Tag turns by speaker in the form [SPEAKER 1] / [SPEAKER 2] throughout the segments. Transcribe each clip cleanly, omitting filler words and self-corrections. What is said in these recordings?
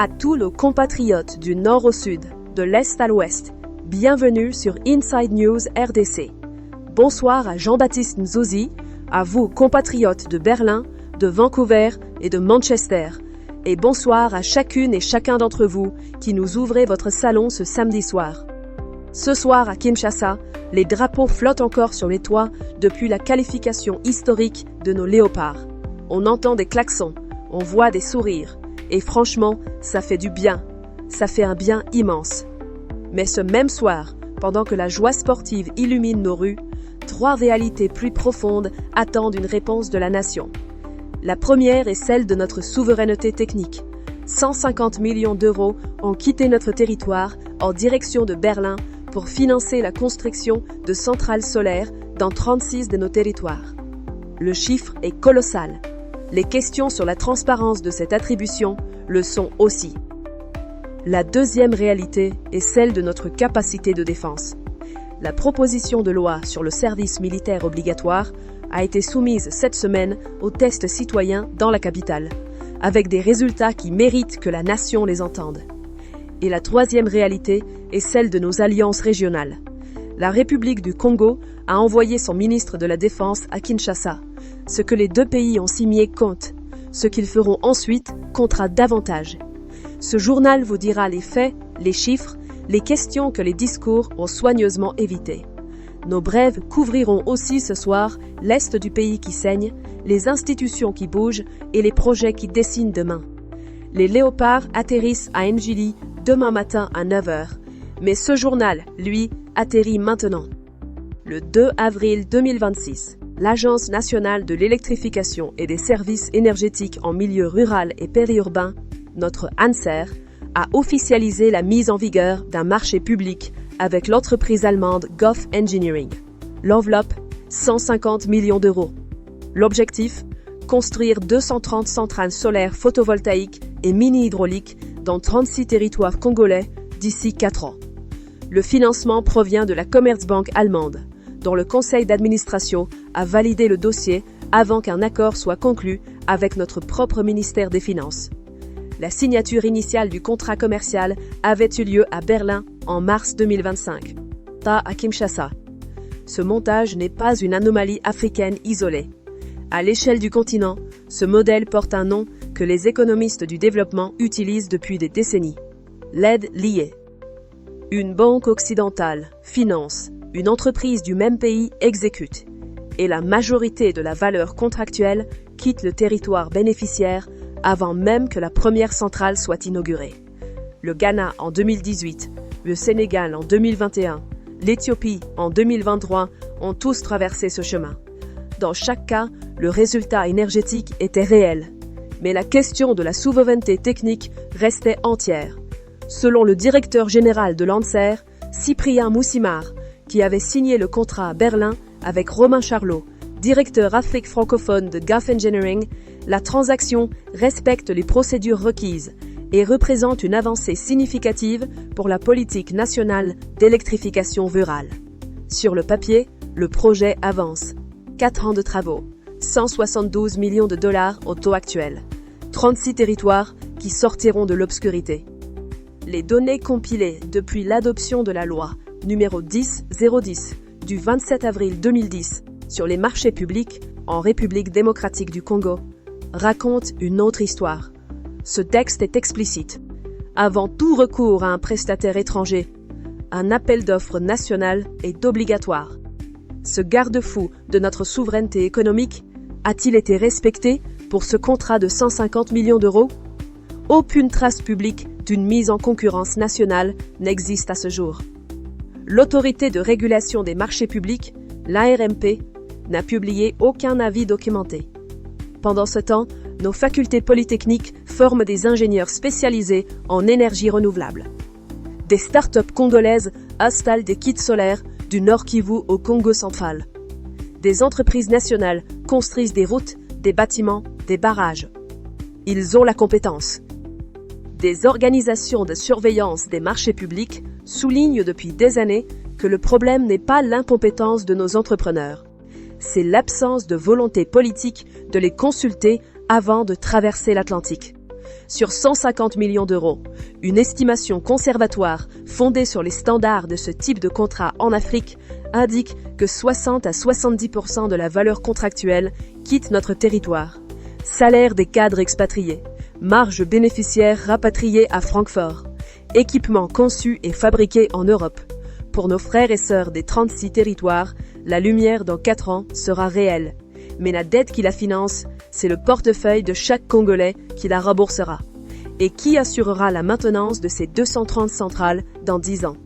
[SPEAKER 1] À tous nos compatriotes du nord au sud, de l'est à l'ouest, bienvenue sur Inside News RDC. Bonsoir à Jean-Baptiste Nzouzi, à vous compatriotes de Berlin, de Vancouver et de Manchester. Et bonsoir à chacune et chacun d'entre vous qui nous ouvrez votre salon ce samedi soir. Ce soir à Kinshasa, les drapeaux flottent encore sur les toits depuis la qualification historique de nos léopards. On entend des klaxons, on voit des sourires. Et franchement, ça fait du bien. Ça fait un bien immense. Mais ce même soir, pendant que la joie sportive illumine nos rues, 3 réalités plus profondes attendent une réponse de la nation. La première est celle de notre souveraineté technique. 150 millions d'euros ont quitté notre territoire en direction de Berlin pour financer la construction de centrales solaires dans 36 de nos territoires. Le chiffre est colossal. Les questions sur la transparence de cette attribution le sont aussi. La deuxième réalité est celle de notre capacité de défense. La proposition de loi sur le service militaire obligatoire a été soumise cette semaine aux tests citoyens dans la capitale, avec des résultats qui méritent que la nation les entende. Et la troisième réalité est celle de nos alliances régionales. La République du Congo a envoyé son ministre de la Défense à Kinshasa. Ce que les deux pays ont signé compte. Ce qu'ils feront ensuite comptera davantage. Ce journal vous dira les faits, les chiffres, les questions que les discours ont soigneusement évitées. Nos brèves couvriront aussi ce soir l'Est du pays qui saigne, les institutions qui bougent et les projets qui dessinent demain. Les léopards atterrissent à Njili demain matin à 9h. Mais ce journal, lui, atterrit maintenant. Le 2 avril 2026. L'Agence nationale de l'électrification et des services énergétiques en milieu rural et périurbain, notre ANSER, a officialisé la mise en vigueur d'un marché public avec l'entreprise allemande Goff Engineering. L'enveloppe, 150 millions d'euros. L'objectif, construire 230 centrales solaires photovoltaïques et mini-hydrauliques dans 36 territoires congolais d'ici 4 ans. Le financement provient de la Commerzbank allemande, dont le conseil d'administration a validé le dossier avant qu'un accord soit conclu avec notre propre ministère des Finances. La signature initiale du contrat commercial avait eu lieu à Berlin en mars 2025, pas à Kinshasa. Ce montage n'est pas une anomalie africaine isolée. À l'échelle du continent, ce modèle porte un nom que les économistes du développement utilisent depuis des décennies. L'aide liée. Une banque occidentale finance, une entreprise du même pays exécute, et la majorité de la valeur contractuelle quitte le territoire bénéficiaire avant même que la première centrale soit inaugurée. Le Ghana en 2018, le Sénégal en 2021, l'Éthiopie en 2023 ont tous traversé ce chemin. Dans chaque cas, le résultat énergétique était réel, mais la question de la souveraineté technique restait entière. Selon le directeur général de l'ANSER, Cyprien Moussimar, qui avait signé le contrat à Berlin avec Romain Charlot, directeur Afrique francophone de Goff Engineering, la transaction respecte les procédures requises et représente une avancée significative pour la politique nationale d'électrification rurale. Sur le papier, le projet avance. 4 ans de travaux, 172 millions de dollars au taux actuel, 36 territoires qui sortiront de l'obscurité. Les données compilées depuis l'adoption de la loi numéro 10-010 du 27 avril 2010 sur les marchés publics en République démocratique du Congo racontent une autre histoire. Ce texte est explicite. Avant tout recours à un prestataire étranger, un appel d'offres national est obligatoire. Ce garde-fou de notre souveraineté économique a-t-il été respecté pour ce contrat de 150 millions d'euros ? Aucune trace publique d'une mise en concurrence nationale n'existe à ce jour. L'autorité de régulation des marchés publics, l'ARMP, n'a publié aucun avis documenté. Pendant ce temps, nos facultés polytechniques forment des ingénieurs spécialisés en énergie renouvelable. Des start-up congolaises installent des kits solaires du Nord Kivu au Congo central. Des entreprises nationales construisent des routes, des bâtiments, des barrages. Ils ont la compétence. Des organisations de surveillance des marchés publics soulignent depuis des années que le problème n'est pas l'incompétence de nos entrepreneurs. C'est l'absence de volonté politique de les consulter avant de traverser l'Atlantique. sur 150 millions d'euros. Une estimation conservatoire fondée sur les standards de ce type de contrat en Afrique indique que 60 à 70% de la valeur contractuelle quitte notre territoire. Salaire des cadres expatriés, marge bénéficiaire rapatriée à Francfort, équipements conçus et fabriqués en Europe. Pour nos frères et sœurs des 36 territoires, la lumière dans 4 ans sera réelle. Mais la dette qui la finance, c'est le portefeuille de chaque Congolais qui la remboursera. Et qui assurera la maintenance de ces 230 centrales dans 10 ans?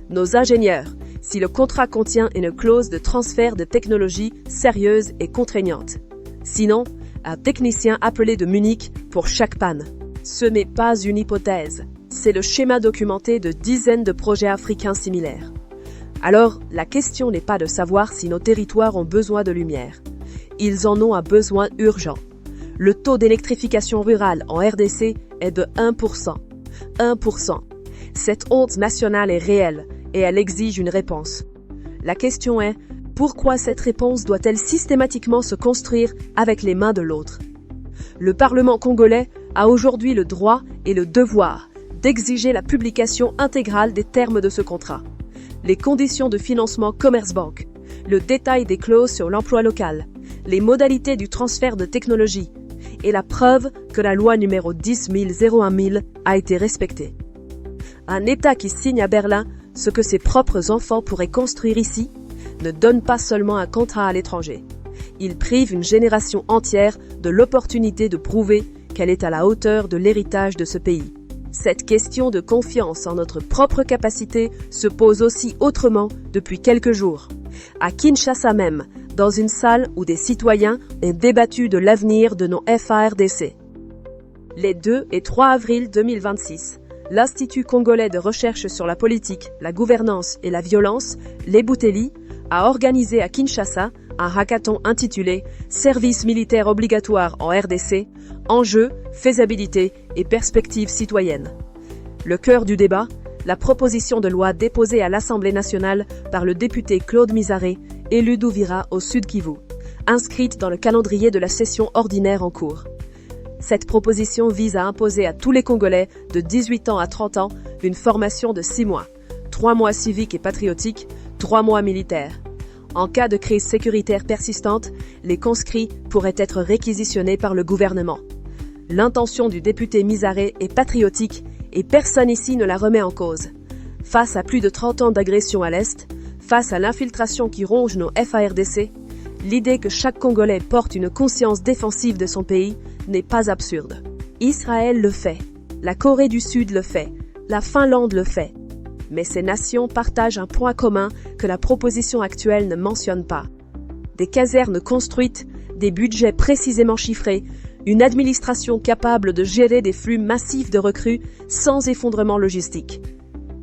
[SPEAKER 1] Nos ingénieurs, si le contrat contient une clause de transfert de technologie sérieuse et contraignante. Sinon, un technicien appelé de Munich pour chaque panne. Ce n'est pas une hypothèse, c'est le schéma documenté de dizaines de projets africains similaires. Alors, la question n'est pas de savoir si nos territoires ont besoin de lumière. Ils en ont un besoin urgent. Le taux d'électrification rurale en RDC est de 1%. 1%. Cette honte nationale est réelle et elle exige une réponse. La question est, pourquoi cette réponse doit-elle systématiquement se construire avec les mains de l'autre? Le Parlement congolais a aujourd'hui le droit et le devoir d'exiger la publication intégrale des termes de ce contrat, les conditions de financement Commerzbank, le détail des clauses sur l'emploi local, les modalités du transfert de technologie et la preuve que la loi numéro 10.001.000 a été respectée. Un État qui signe à Berlin ce que ses propres enfants pourraient construire ici ne donne pas seulement un contrat à l'étranger. Il prive une génération entière de l'opportunité de prouver qu'elle est à la hauteur de l'héritage de ce pays. Cette question de confiance en notre propre capacité se pose aussi autrement depuis quelques jours. À Kinshasa même, dans une salle où des citoyens ont débattu de l'avenir de nos FARDC. Les 2 et 3 avril 2026, l'Institut congolais de recherche sur la politique, la gouvernance et la violence, l'Ebuteli, a organisé à Kinshasa un hackathon intitulé « Service militaire obligatoire en RDC, enjeux, faisabilité et perspectives citoyennes ». Le cœur du débat, la proposition de loi déposée à l'Assemblée nationale par le député Claude Mizaré, élu d'Ouvira au Sud Kivu, inscrite dans le calendrier de la session ordinaire en cours. Cette proposition vise à imposer à tous les Congolais de 18 ans à 30 ans une formation de 6 mois, 3 mois civiques et patriotiques, 3 mois militaires. En cas de crise sécuritaire persistante, les conscrits pourraient être réquisitionnés par le gouvernement. L'intention du député Mizaré est patriotique et personne ici ne la remet en cause. Face à plus de 30 ans d'agression à l'Est, face à l'infiltration qui ronge nos FARDC, l'idée que chaque Congolais porte une conscience défensive de son pays n'est pas absurde. Israël le fait, la Corée du Sud le fait, la Finlande le fait. Mais ces nations partagent un point commun que la proposition actuelle ne mentionne pas. Des casernes construites, des budgets précisément chiffrés, une administration capable de gérer des flux massifs de recrues sans effondrement logistique.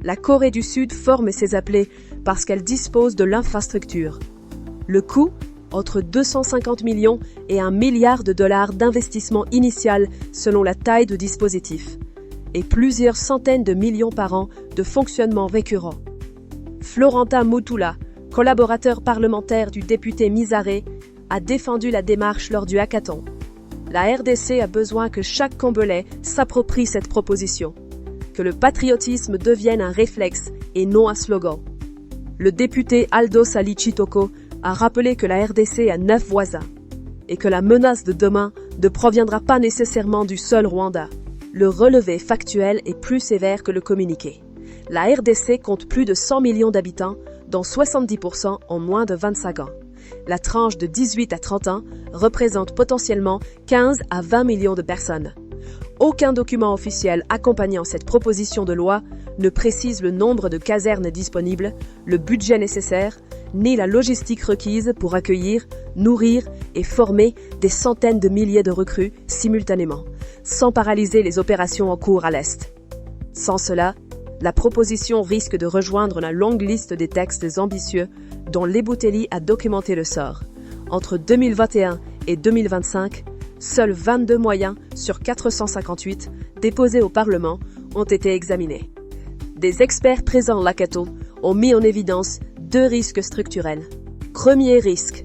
[SPEAKER 1] La Corée du Sud forme ses appelés parce qu'elle dispose de l'infrastructure. Le coût, entre 250 millions et $1 milliard d'investissement initial selon la taille du dispositif, et plusieurs centaines de millions par an de fonctionnement récurrent. Florentin Mutula, collaborateur parlementaire du député Mizaré, a défendu la démarche lors du hackathon. La RDC a besoin que chaque Congolais s'approprie cette proposition, que le patriotisme devienne un réflexe et non un slogan. Le député Aldo Sali Chitoko a rappelé que la RDC a 9 voisins et que la menace de demain ne proviendra pas nécessairement du seul Rwanda. Le relevé factuel est plus sévère que le communiqué. La RDC compte plus de 100 millions d'habitants, dont 70% ont moins de 25 ans. La tranche de 18 à 30 ans représente potentiellement 15 à 20 millions de personnes. Aucun document officiel accompagnant cette proposition de loi ne précise le nombre de casernes disponibles, le budget nécessaire, ni la logistique requise pour accueillir, nourrir et former des centaines de milliers de recrues simultanément, sans paralyser les opérations en cours à l'Est. Sans cela, la proposition risque de rejoindre la longue liste des textes ambitieux dont l'Ebuteli a documenté le sort. Entre 2021 et 2025, seuls 22 moyens sur 458 déposés au Parlement ont été examinés. Des experts présents à l'hackathon ont mis en évidence 2 risques structurels. Premier risque,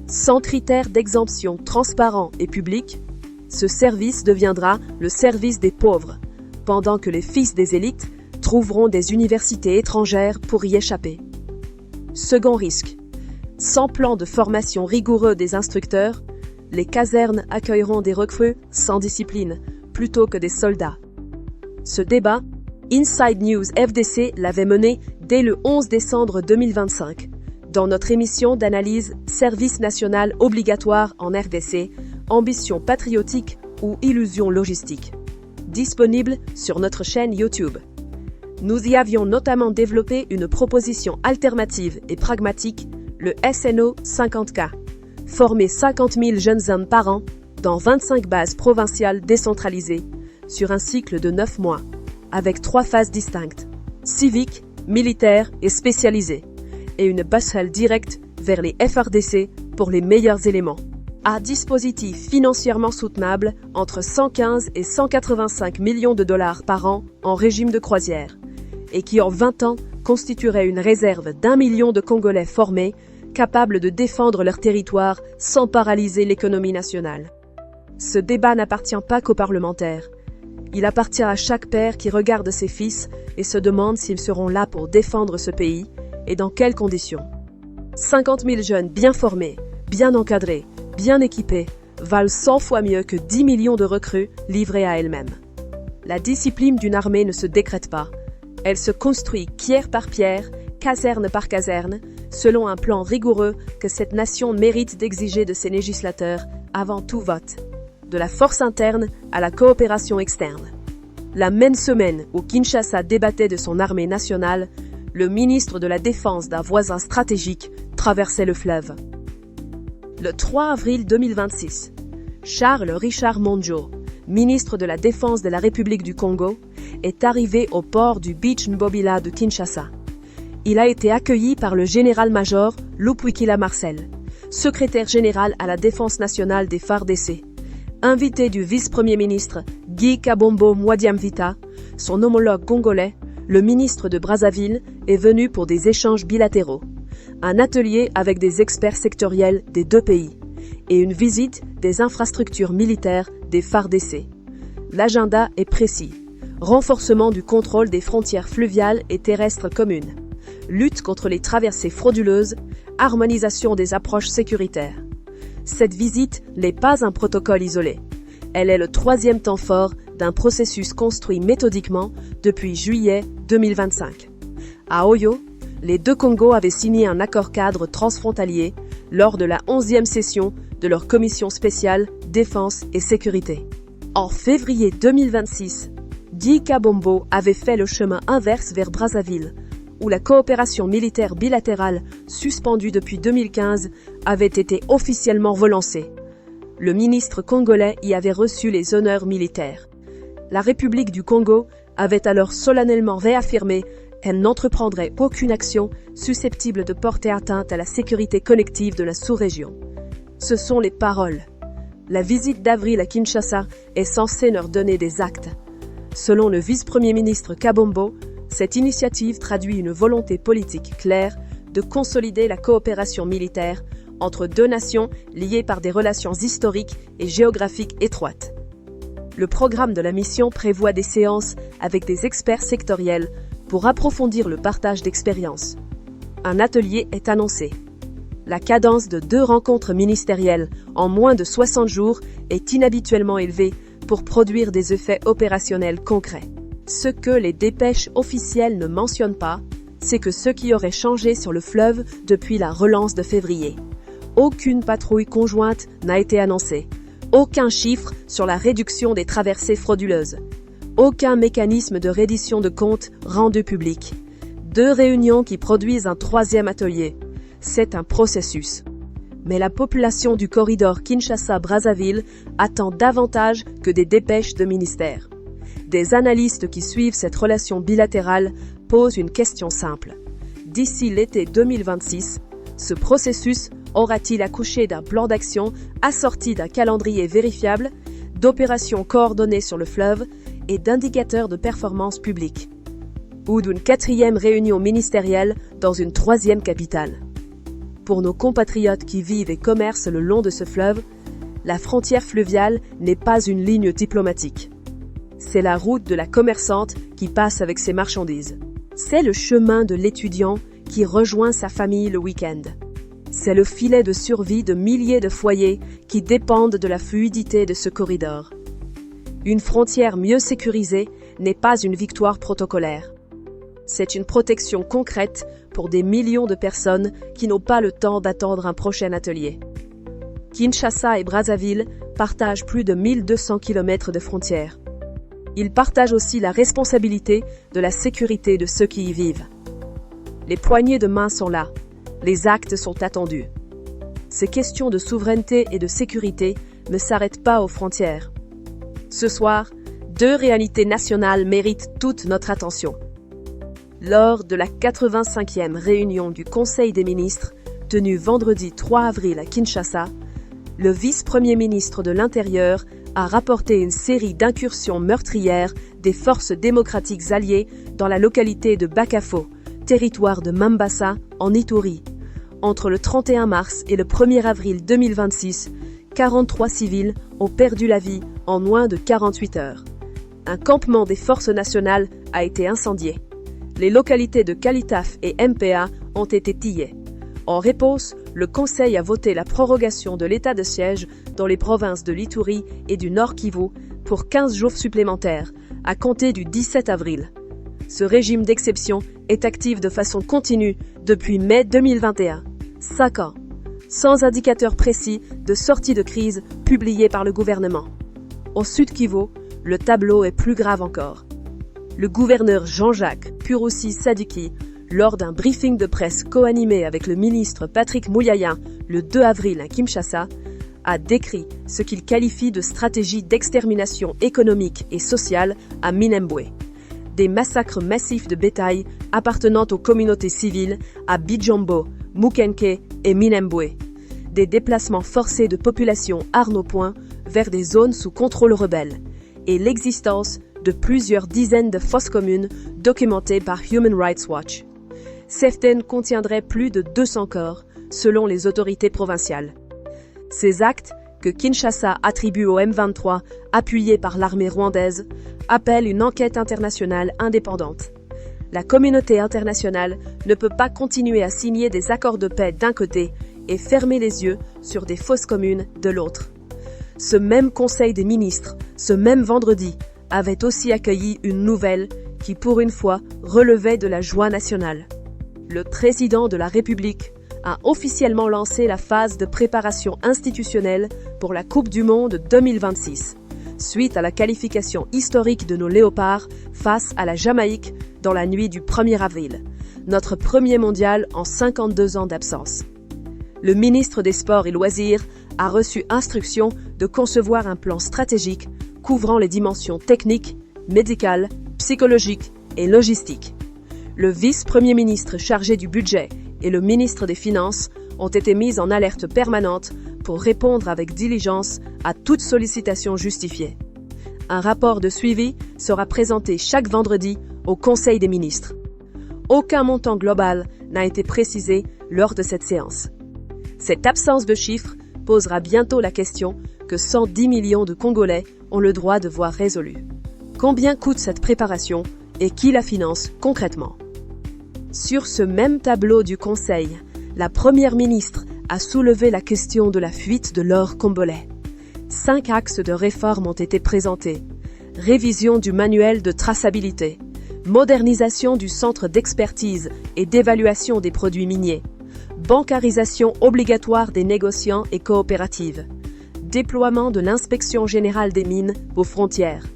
[SPEAKER 1] sans critères d'exemption transparents et publics, Ce service deviendra le service des pauvres, pendant que les fils des élites trouveront des universités étrangères pour y échapper. Second risque. Sans plan de formation rigoureux des instructeurs, les casernes accueilleront des recrues sans discipline, plutôt que des soldats. Ce débat, Inside News FDC l'avait mené dès le 11 décembre 2025, dans notre émission d'analyse Service national obligatoire en RDC, ambition patriotique ou illusion logistique. Disponible sur notre chaîne YouTube. Nous y avions notamment développé une proposition alternative et pragmatique, le SNO 50K. Former 50 000 jeunes hommes par an dans 25 bases provinciales décentralisées sur un cycle de 9 mois, avec 3 phases distinctes, civique, militaire et spécialisée, et une passerelle directe vers les FRDC pour les meilleurs éléments. Un dispositif financièrement soutenable entre 115 et 185 millions de dollars par an en régime de croisière, et qui en 20 ans constituerait une réserve d'1 million de Congolais formés, capables de défendre leur territoire sans paralyser l'économie nationale. Ce débat n'appartient pas qu'aux parlementaires. Il appartient à chaque père qui regarde ses fils et se demande s'ils seront là pour défendre ce pays et dans quelles conditions. 50 000 jeunes bien formés, bien encadrés, bien équipés, valent 100 fois mieux que 10 millions de recrues livrées à elles-mêmes. La discipline d'une armée ne se décrète pas. Elle se construit pierre par pierre, caserne par caserne, selon un plan rigoureux que cette nation mérite d'exiger de ses législateurs avant tout vote, de la force interne à la coopération externe. La même semaine où Kinshasa débattait de son armée nationale, le ministre de la Défense d'un voisin stratégique traversait le fleuve. Le 3 avril 2026, Charles Richard Monjo, ministre de la Défense de la République du Congo, est arrivé au port du Beach Mbobila de Kinshasa. Il a été accueilli par le général-major Lupwikila Marcel, secrétaire général à la Défense nationale des FARDC, invité du vice-premier ministre Guy Kabombo Mwadiamvita, son homologue congolais, le ministre de Brazzaville, est venu pour des échanges bilatéraux, un atelier avec des experts sectoriels des deux pays et une visite des infrastructures militaires des FARDC. L'agenda est précis. Renforcement du contrôle des frontières fluviales et terrestres communes. Lutte contre les traversées frauduleuses, harmonisation des approches sécuritaires. Cette visite n'est pas un protocole isolé. Elle est le 3e temps fort d'un processus construit méthodiquement depuis juillet 2025. À Oyo, les deux Congos avaient signé un accord-cadre transfrontalier lors de la 11e session de leur commission spéciale Défense et Sécurité. En février 2026, Guy Kabombo avait fait le chemin inverse vers Brazzaville, où la coopération militaire bilatérale, suspendue depuis 2015, avait été officiellement relancée. Le ministre congolais y avait reçu les honneurs militaires. La République du Congo avait alors solennellement réaffirmé qu'elle n'entreprendrait aucune action susceptible de porter atteinte à la sécurité collective de la sous-région. Ce sont les paroles. La visite d'avril à Kinshasa est censée leur donner des actes. Selon le vice-premier ministre Kabombo, cette initiative traduit une volonté politique claire de consolider la coopération militaire entre deux nations liées par des relations historiques et géographiques étroites. Le programme de la mission prévoit des séances avec des experts sectoriels pour approfondir le partage d'expériences. Un atelier est annoncé. La cadence de 2 rencontres ministérielles en moins de 60 jours est inhabituellement élevée pour produire des effets opérationnels concrets. Ce que les dépêches officielles ne mentionnent pas, c'est que ce qui aurait changé sur le fleuve depuis la relance de février. Aucune patrouille conjointe n'a été annoncée. Aucun chiffre sur la réduction des traversées frauduleuses. Aucun mécanisme de reddition de comptes rendu public. 2 réunions qui produisent un 3e atelier. C'est un processus. Mais la population du corridor Kinshasa-Brazzaville attend davantage que des dépêches de ministère. Des analystes qui suivent cette relation bilatérale posent une question simple. D'ici l'été 2026, ce processus aura-t-il accouché d'un plan d'action assorti d'un calendrier vérifiable, d'opérations coordonnées sur le fleuve et d'indicateurs de performance publique? Ou d'une 4e réunion ministérielle dans une 3e capitale? Pour nos compatriotes qui vivent et commercent le long de ce fleuve, la frontière fluviale n'est pas une ligne diplomatique. C'est la route de la commerçante qui passe avec ses marchandises. C'est le chemin de l'étudiant qui rejoint sa famille le week-end. C'est le filet de survie de milliers de foyers qui dépendent de la fluidité de ce corridor. Une frontière mieux sécurisée n'est pas une victoire protocolaire. C'est une protection concrète pour des millions de personnes qui n'ont pas le temps d'attendre un prochain atelier. Kinshasa et Brazzaville partagent plus de 1200 km de frontières. Ils partagent aussi la responsabilité de la sécurité de ceux qui y vivent. Les poignées de main sont là, les actes sont attendus. Ces questions de souveraineté et de sécurité ne s'arrêtent pas aux frontières. Ce soir, deux réalités nationales méritent toute notre attention. Lors de la 85e réunion du Conseil des ministres, tenue vendredi 3 avril à Kinshasa, le vice-premier ministre de l'Intérieur a rapporté une série d'incursions meurtrières des forces démocratiques alliées dans la localité de Bakafo, territoire de Mambasa, en Ituri. Entre le 31 mars et le 1er avril 2026, 43 civils ont perdu la vie en moins de 48 heures. Un campement des forces nationales a été incendié. Les localités de Kalitaf et MPA ont été pillées. En réponse, le Conseil a voté la prorogation de l'état de siège dans les provinces de l'Ituri et du Nord Kivu pour 15 jours supplémentaires, à compter du 17 avril. Ce régime d'exception est actif de façon continue depuis mai 2021. 5 ans, sans indicateur précis de sortie de crise publié par le gouvernement. Au Sud Kivu, le tableau est plus grave encore. Le gouverneur Jean-Jacques Puroussi Sadiki, lors d'un briefing de presse co-animé avec le ministre Patrick Mouyaya le 2 avril à Kinshasa, a décrit ce qu'il qualifie de stratégie d'extermination économique et sociale à Minembwe. Des massacres massifs de bétail appartenant aux communautés civiles à Bijombo, Mukenke et Minembwe. Des déplacements forcés de populations armes au poing vers des zones sous contrôle rebelle. Et l'existence de plusieurs dizaines de fosses communes documentées par Human Rights Watch. Certaines contiendraient plus de 200 corps, selon les autorités provinciales. Ces actes, que Kinshasa attribue au M23, appuyé par l'armée rwandaise, appellent une enquête internationale indépendante. La communauté internationale ne peut pas continuer à signer des accords de paix d'un côté et fermer les yeux sur des fosses communes de l'autre. Ce même Conseil des ministres, ce même vendredi, avait aussi accueilli une nouvelle qui, pour une fois, relevait de la joie nationale. Le président de la République a officiellement lancé la phase de préparation institutionnelle pour la Coupe du Monde 2026, suite à la qualification historique de nos léopards face à la Jamaïque dans la nuit du 1er avril, notre premier mondial en 52 ans d'absence. Le ministre des Sports et Loisirs a reçu instruction de concevoir un plan stratégique couvrant les dimensions techniques, médicales, psychologiques et logistiques. Le vice-premier ministre chargé du budget et le ministre des Finances ont été mis en alerte permanente pour répondre avec diligence à toute sollicitation justifiée. Un rapport de suivi sera présenté chaque vendredi au Conseil des ministres. Aucun montant global n'a été précisé lors de cette séance. Cette absence de chiffres posera bientôt la question que 110 millions de Congolais ont le droit de voir résolue. Combien coûte cette préparation et qui la finance concrètement? Sur ce même tableau du Conseil, la Première ministre a soulevé la question de la fuite de l'or congolais. 5 axes de réforme ont été présentés. Révision du manuel de traçabilité, modernisation du centre d'expertise et d'évaluation des produits miniers, bancarisation obligatoire des négociants et coopératives, déploiement de l'inspection générale des mines aux frontières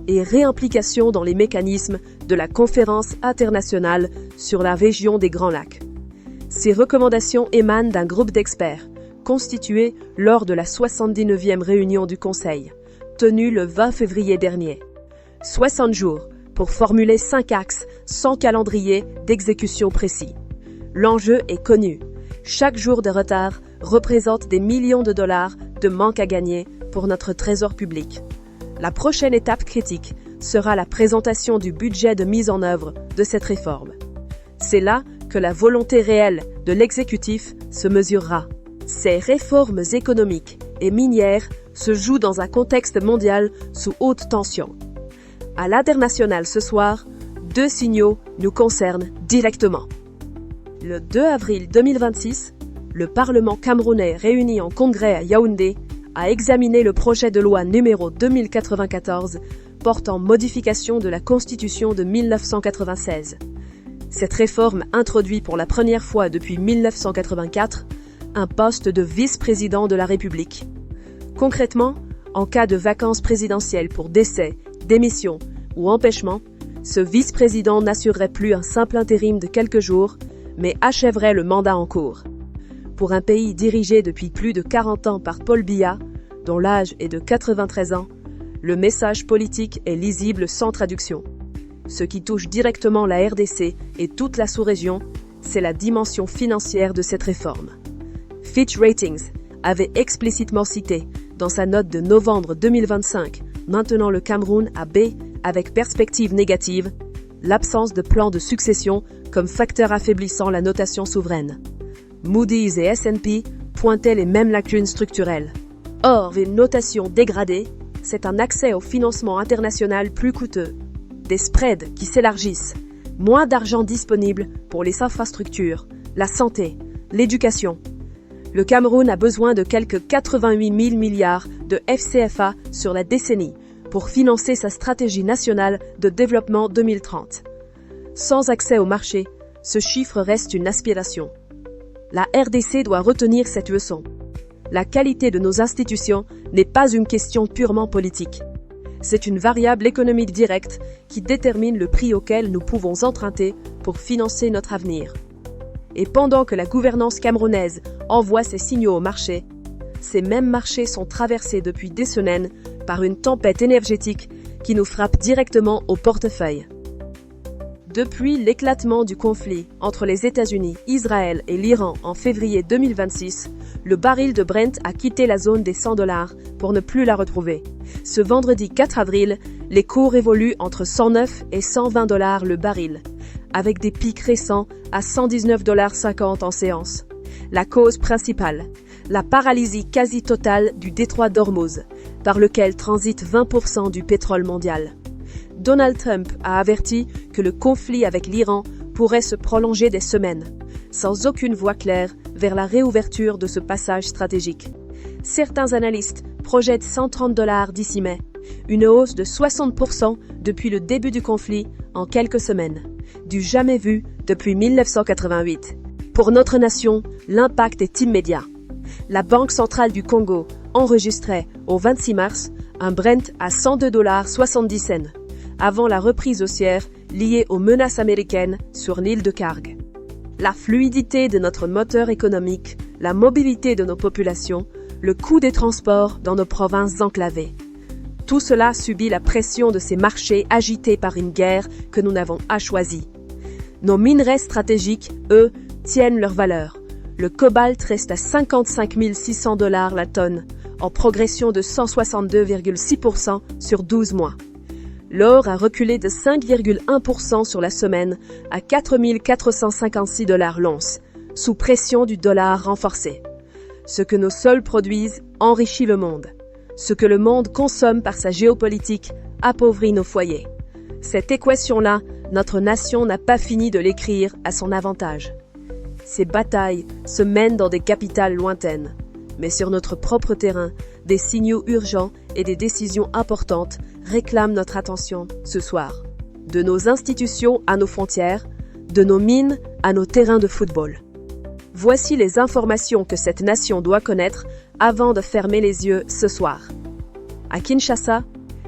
[SPEAKER 1] et réimplication dans les mécanismes de la conférence internationale sur la région des Grands Lacs. Ces recommandations émanent d'un groupe d'experts constitué lors de la 79e réunion du Conseil, tenue le 20 février dernier. 60 jours pour formuler 5 axes sans calendrier d'exécution précis. L'enjeu est connu. Chaque jour de retard représente des millions de dollars de manque à gagner pour notre trésor public. La prochaine étape critique sera la présentation du budget de mise en œuvre de cette réforme. C'est là que la volonté réelle de l'exécutif se mesurera. Ces réformes économiques et minière se joue dans un contexte mondial sous haute tension. À l'international ce soir, 2 signaux nous concernent directement. Le 2 avril 2026, le Parlement camerounais réuni en congrès à Yaoundé a examiné le projet de loi numéro 2094 portant modification de la Constitution de 1996. Cette réforme introduit pour la première fois depuis 1984 un poste de vice-président de la République. Concrètement, en cas de vacances présidentielles pour décès, démission ou empêchement, ce vice-président n'assurerait plus un simple intérim de quelques jours, mais achèverait le mandat en cours. Pour un pays dirigé depuis plus de 40 ans par Paul Biya, dont l'âge est de 93 ans, le message politique est lisible sans traduction. Ce qui touche directement la RDC et toute la sous-région, c'est la dimension financière de cette réforme. Fitch Ratings avait explicitement cité, dans sa note de novembre 2025, maintenant le Cameroun à B avec perspective négative, l'absence de plan de succession comme facteur affaiblissant la notation souveraine. Moody's et S&P pointaient les mêmes lacunes structurelles. Or, une notation dégradée, c'est un accès au financement international plus coûteux, des spreads qui s'élargissent, moins d'argent disponible pour les infrastructures, la santé, l'éducation. Le Cameroun a besoin de quelques 88 000 milliards de FCFA sur la décennie pour financer sa stratégie nationale de développement 2030. Sans accès au marché, ce chiffre reste une aspiration. La RDC doit retenir cette leçon. La qualité de nos institutions n'est pas une question purement politique. C'est une variable économique directe qui détermine le prix auquel nous pouvons emprunter pour financer notre avenir. Et pendant que la gouvernance camerounaise envoie ses signaux au marché, ces mêmes marchés sont traversés depuis des semaines par une tempête énergétique qui nous frappe directement au portefeuille. Depuis l'éclatement du conflit entre les États-Unis, Israël et l'Iran en février 2026, le baril de Brent a quitté la zone des $100 pour ne plus la retrouver. Ce vendredi 4 avril, les cours évoluent entre 109 et $120 le baril, avec des pics récents à $119,50 en séance. La cause principale, la paralysie quasi totale du détroit d'Ormuz, par lequel transite 20% du pétrole mondial. Donald Trump a averti que le conflit avec l'Iran pourrait se prolonger des semaines, sans aucune voie claire vers la réouverture de ce passage stratégique. Certains analystes projettent $130 d'ici mai, une hausse de 60% depuis le début du conflit en quelques semaines, du jamais vu depuis 1988. Pour notre nation, l'impact est immédiat. La Banque centrale du Congo enregistrait au 26 mars un Brent à $102,70, avant la reprise haussière liée aux menaces américaines sur l'île de Kharg. La fluidité de notre moteur économique, la mobilité de nos populations, le coût des transports dans nos provinces enclavées. Tout cela subit la pression de ces marchés agités par une guerre que nous n'avons pas choisie. Nos minerais stratégiques, eux, tiennent leur valeur. Le cobalt reste à $55 600 la tonne, en progression de 162,6% sur 12 mois. L'or a reculé de 5,1% sur la semaine à $4 456 l'once, sous pression du dollar renforcé. Ce que nos sols produisent enrichit le monde. Ce que le monde consomme par sa géopolitique appauvrit nos foyers. Cette équation-là, notre nation n'a pas fini de l'écrire à son avantage. Ces batailles se mènent dans des capitales lointaines. Mais sur notre propre terrain, des signaux urgents et des décisions importantes réclament notre attention ce soir. De nos institutions à nos frontières, de nos mines à nos terrains de football. Voici les informations que cette nation doit connaître avant de fermer les yeux ce soir. À Kinshasa,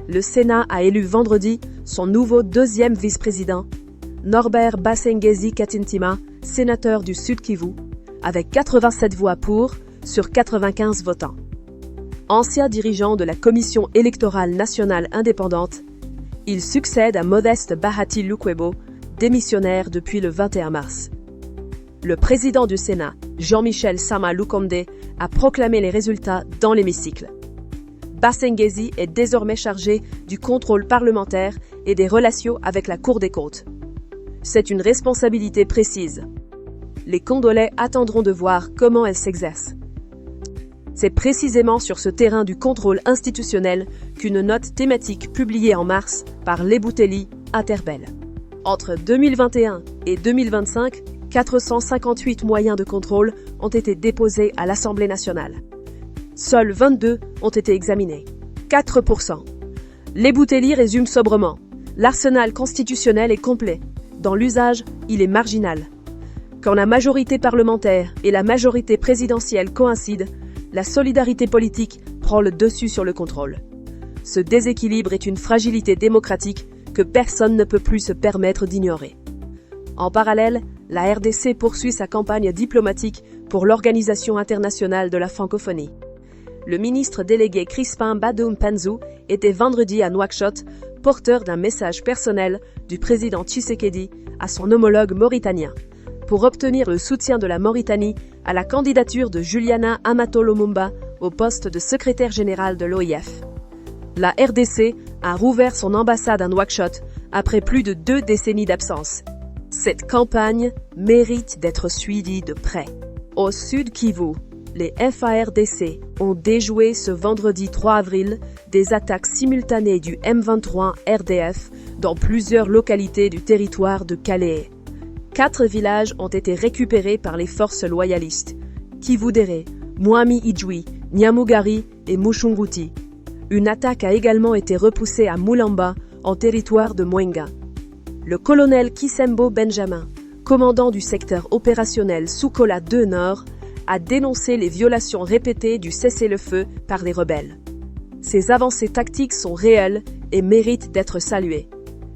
[SPEAKER 1] le Sénat a élu vendredi son nouveau deuxième vice-président, Norbert Basengezi Katintima, sénateur du Sud Kivu, avec 87 voix pour sur 95 votants. Ancien dirigeant de la Commission électorale nationale indépendante, il succède à Modeste Bahati Lukwebo, démissionnaire depuis le 21 mars. Le président du Sénat, Jean-Michel Sama Lukonde, a proclamé les résultats dans l'hémicycle. Basengezi est désormais chargé du contrôle parlementaire et des relations avec la Cour des comptes. C'est une responsabilité précise. Les Congolais attendront de voir comment elle s'exerce. C'est précisément sur ce terrain du contrôle institutionnel qu'une note thématique publiée en mars par Leboutelli interpelle. Entre 2021 et 2025, 458 moyens de contrôle ont été déposés à l'Assemblée nationale. Seuls 22 ont été examinés. 4%. Leboutelli résume sobrement. L'arsenal constitutionnel est complet. Dans l'usage, il est marginal. Quand la majorité parlementaire et la majorité présidentielle coïncident, la solidarité politique prend le dessus sur le contrôle. Ce déséquilibre est une fragilité démocratique que personne ne peut plus se permettre d'ignorer. En parallèle, la RDC poursuit sa campagne diplomatique pour l'Organisation internationale de la francophonie. Le ministre délégué Crispin Badoum Panzou était vendredi à Nouakchott, porteur d'un message personnel du président Tshisekedi à son homologue mauritanien, pour obtenir le soutien de la Mauritanie à la candidature de Juliana Amato Lumumba au poste de secrétaire général de l'OIF. La RDC a rouvert son ambassade à Nouakchott après plus de 2 décennies d'absence. Cette campagne mérite d'être suivie de près. Au Sud Kivu, les FARDC ont déjoué ce vendredi 3 avril des attaques simultanées du M23 RDF dans plusieurs localités du territoire de Calais. 4 villages ont été récupérés par les forces loyalistes: Kivudere, Moami-Idjoui, Nyamugari et Mushunguti. Une attaque a également été repoussée à Moulamba, en territoire de Mwenga. Le colonel Kisembo Benjamin, commandant du secteur opérationnel Soukola 2 Nord, a dénoncé les violations répétées du cessez-le-feu par les rebelles. Ces avancées tactiques sont réelles et méritent d'être saluées.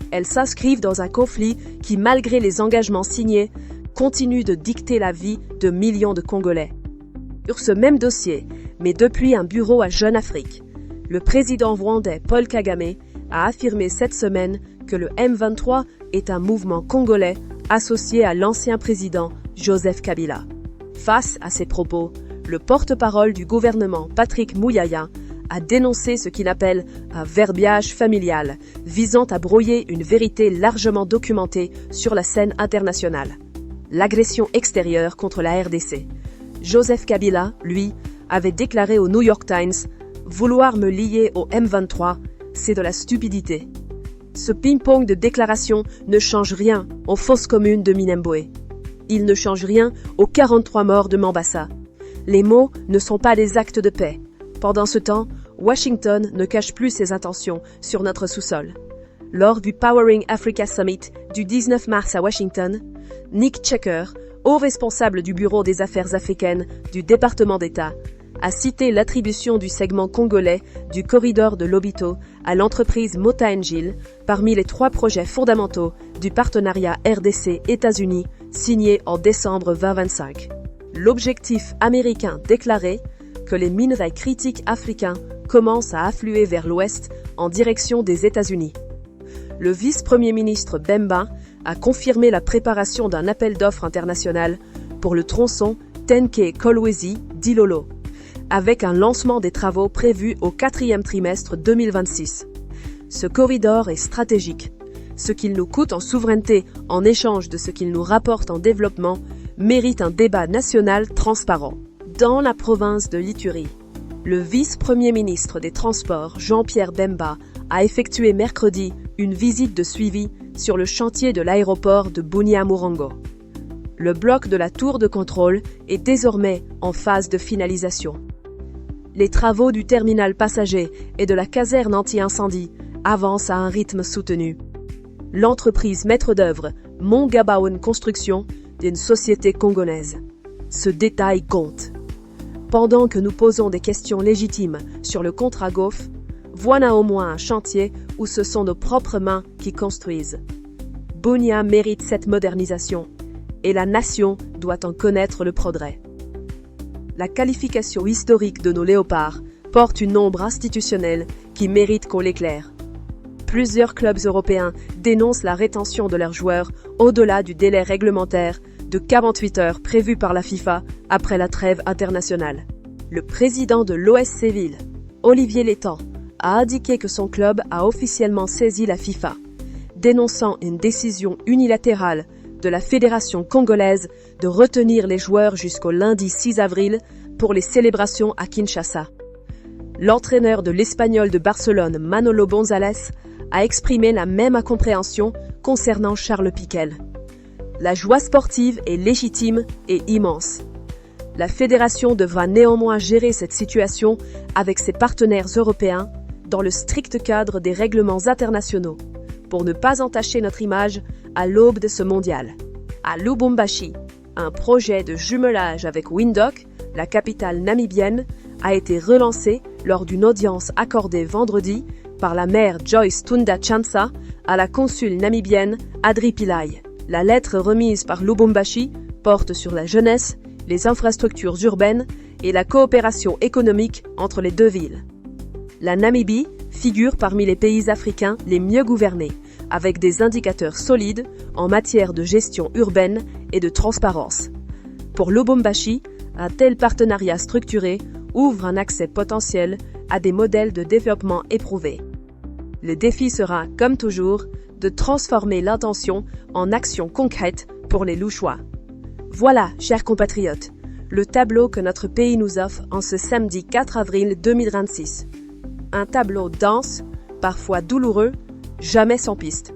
[SPEAKER 1] Elles s'inscrivent dans un conflit qui, malgré les engagements signés, continue de dicter la vie de millions de Congolais. Sur ce même dossier, mais depuis un bureau à Jeune Afrique, le président rwandais Paul Kagame a affirmé cette semaine que le M23 est un mouvement congolais associé à l'ancien président Joseph Kabila. Face à ces propos, le porte-parole du gouvernement Patrick Mouyaya a dénoncé ce qu'il appelle un verbiage familial visant à brouiller une vérité largement documentée sur la scène internationale: l'agression extérieure contre la RDC. Joseph Kabila, lui, avait déclaré au New York Times: « Vouloir me lier au M23, c'est de la stupidité. » Ce ping-pong de déclarations ne change rien aux fosses communes de Minembwe. Il ne change rien aux 43 morts de Mambasa. Les mots ne sont pas des actes de paix. Pendant ce temps, Washington ne cache plus ses intentions sur notre sous-sol. Lors du Powering Africa Summit du 19 mars à Washington, Nick Checker, haut responsable du Bureau des Affaires africaines du département d'État, a cité l'attribution du segment congolais du corridor de Lobito à l'entreprise Mota-Engil parmi les 3 projets fondamentaux du partenariat RDC-États-Unis signé en décembre 2025. L'objectif américain déclaré que les minerais critiques africains commencent à affluer vers l'ouest en direction des États-Unis. Le vice-premier ministre Bemba a confirmé la préparation d'un appel d'offres international pour le tronçon Tenke-Kolwezi-Dilolo, avec un lancement des travaux prévu au 4e trimestre 2026. Ce corridor est stratégique. Ce qu'il nous coûte en souveraineté en échange de ce qu'il nous rapporte en développement mérite un débat national transparent. Dans la province de l'Ituri, le vice-premier ministre des Transports, Jean-Pierre Bemba, a effectué mercredi une visite de suivi sur le chantier de l'aéroport de Bunia-Murongo. Le bloc de la tour de contrôle est désormais en phase de finalisation. Les travaux du terminal passager et de la caserne anti-incendie avancent à un rythme soutenu. L'entreprise maître d'œuvre Mongabaon Construction est une société congolaise. Ce détail compte. Pendant que nous posons des questions légitimes sur le contrat GOF, voilà au moins un chantier où ce sont nos propres mains qui construisent. Bunia mérite cette modernisation et la nation doit en connaître le progrès. La qualification historique de nos léopards porte une ombre institutionnelle qui mérite qu'on l'éclaire. Plusieurs clubs européens dénoncent la rétention de leurs joueurs au-delà du délai réglementaire de 48 heures prévu par la FIFA après la trêve internationale. Le président de l'OS Séville, Olivier Létang, a indiqué que son club a officiellement saisi la FIFA, dénonçant une décision unilatérale de la Fédération congolaise de retenir les joueurs jusqu'au lundi 6 avril pour les célébrations à Kinshasa. L'entraîneur de l'Espagnol de Barcelone, Manolo González, a exprimé la même incompréhension concernant Charles Piquel. La joie sportive est légitime et immense. La fédération devra néanmoins gérer cette situation avec ses partenaires européens dans le strict cadre des règlements internationaux pour ne pas entacher notre image à l'aube de ce mondial. À Lubumbashi, un projet de jumelage avec Windhoek, la capitale namibienne, a été relancé lors d'une audience accordée vendredi par la maire Joyce Tunda Chansa à la consule namibienne Adri Pillay. La lettre remise par Lubumbashi porte sur la jeunesse, les infrastructures urbaines et la coopération économique entre les deux villes. La Namibie figure parmi les pays africains les mieux gouvernés, avec des indicateurs solides en matière de gestion urbaine et de transparence. Pour Lubumbashi, un tel partenariat structuré ouvre un accès potentiel à des modèles de développement éprouvés. Le défi sera, comme toujours, de transformer l'intention en action concrète pour les Louchois. Voilà, chers compatriotes, le tableau que notre pays nous offre en ce samedi 4 avril 2026. Un tableau dense, parfois douloureux, jamais sans piste.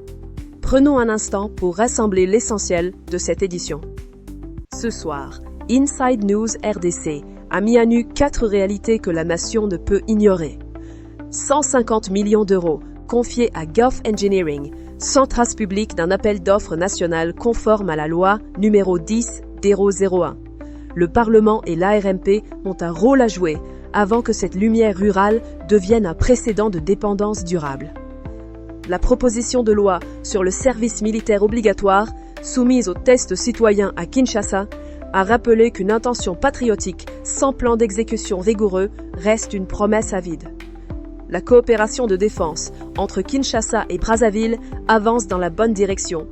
[SPEAKER 1] Prenons un instant pour rassembler l'essentiel de cette édition. Ce soir, Inside News RDC a mis à nu 4 réalités que la nation ne peut ignorer. 150 millions d'euros confiés à Gulf Engineering, sans trace publique d'un appel d'offres national conforme à la loi numéro 10-001. Le Parlement et l'ARMP ont un rôle à jouer avant que cette lumière rurale devienne un précédent de dépendance durable. La proposition de loi sur le service militaire obligatoire, soumise au test citoyen à Kinshasa, a rappelé qu'une intention patriotique sans plan d'exécution rigoureux reste une promesse à vide. La coopération de défense entre Kinshasa et Brazzaville avance dans la bonne direction,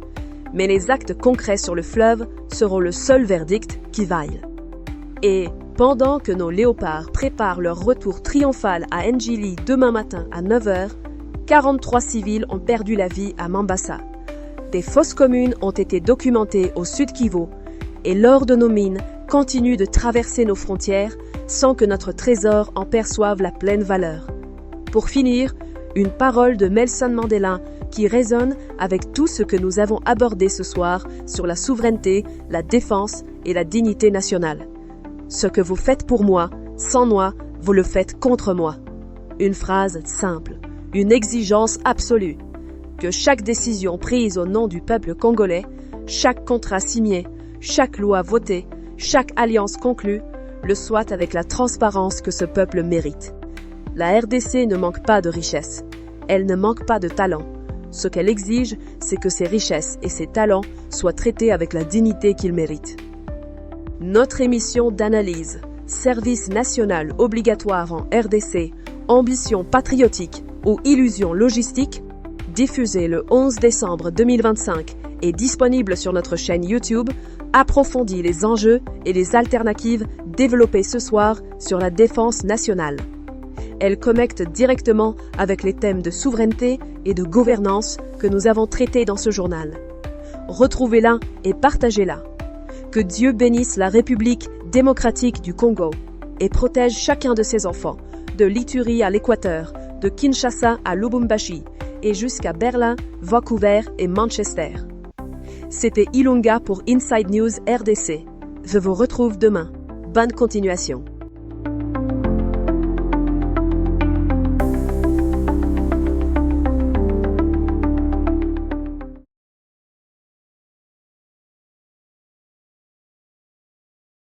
[SPEAKER 1] mais les actes concrets sur le fleuve seront le seul verdict qui vaille. Et pendant que nos léopards préparent leur retour triomphal à Njili demain matin à 9h, 43 civils ont perdu la vie à Mambasa. Des fosses communes ont été documentées au Sud Kivu et l'or de nos mines continue de traverser nos frontières sans que notre trésor en perçoive la pleine valeur. Pour finir, une parole de Nelson Mandela qui résonne avec tout ce que nous avons abordé ce soir sur la souveraineté, la défense et la dignité nationale. Ce que vous faites pour moi, sans moi, vous le faites contre moi. Une phrase simple, une exigence absolue. Que chaque décision prise au nom du peuple congolais, chaque contrat signé, chaque loi votée, chaque alliance conclue, le soit avec la transparence que ce peuple mérite. La RDC ne manque pas de richesses. Elle ne manque pas de talent. Ce qu'elle exige, c'est que ces richesses et ces talents soient traités avec la dignité qu'ils méritent. Notre émission d'analyse, Service national obligatoire en RDC, ambition patriotique ou illusion logistique, diffusée le 11 décembre 2025 et disponible sur notre chaîne YouTube, approfondit les enjeux et les alternatives développées ce soir sur la défense nationale. Elle connecte directement avec les thèmes de souveraineté et de gouvernance que nous avons traités dans ce journal. Retrouvez-la et partagez-la. Que Dieu bénisse la République démocratique du Congo et protège chacun de ses enfants, de l'Ituri à l'Équateur, de Kinshasa à Lubumbashi et jusqu'à Berlin, Vancouver et Manchester. C'était Ilunga pour Inside News RDC. Je vous retrouve demain. Bonne continuation.